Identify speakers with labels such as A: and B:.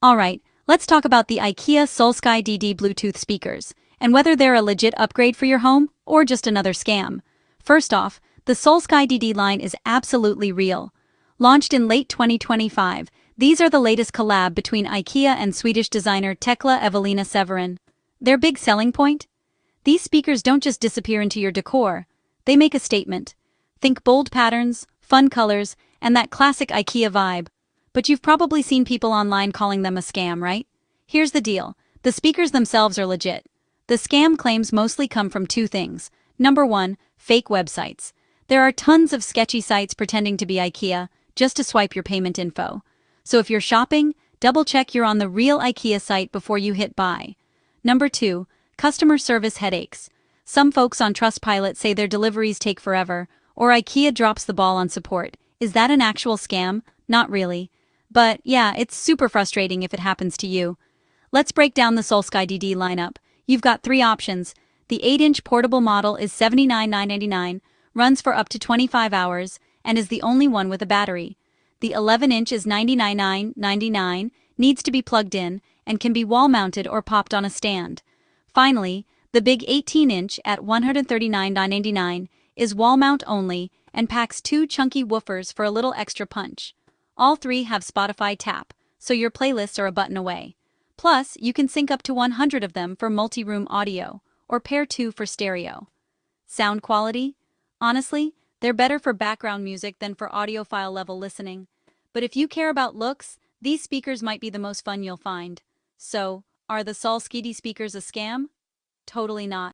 A: Alright, let's talk about the IKEA Solskydd DD Bluetooth speakers, and whether they're a legit upgrade for your home or just another scam. First off, the Solskydd DD line is absolutely real. Launched in late 2025, these are the latest collab between IKEA and Swedish designer Tekla Evelina Severin. Their big selling point? These speakers don't just disappear into your decor, they make a statement. Think bold patterns, fun colors, and that classic IKEA vibe. But you've probably seen people online calling them a scam, right? Here's the deal. The speakers themselves are legit. The scam claims mostly come from two things. Number one, fake websites. There are tons of sketchy sites pretending to be IKEA just to swipe your payment info. So if you're shopping, double-check you're on the real IKEA site before you hit buy. Number two, customer service headaches. Some folks on Trustpilot say their deliveries take forever, or IKEA drops the ball on support. Is that an actual scam? Not really. But yeah, it's super frustrating if it happens to you. Let's break down the Solskydd DD lineup. You've got three options. The 8-inch portable model is $79,999, runs for up to 25 hours, and is the only one with a battery. The 11-inch is $99,999, needs to be plugged in, and can be wall-mounted or popped on a stand. Finally, the big 18-inch at $139,999 is wall-mount only and packs two chunky woofers for a little extra punch. All three have Spotify Tap, so your playlists are a button away. Plus, you can sync up to 100 of them for multi-room audio, or pair two for stereo. Sound quality? Honestly, they're better for background music than for audiophile level listening. But if you care about looks, these speakers might be the most fun you'll find. So, are the Solskydd speakers a scam? Totally not.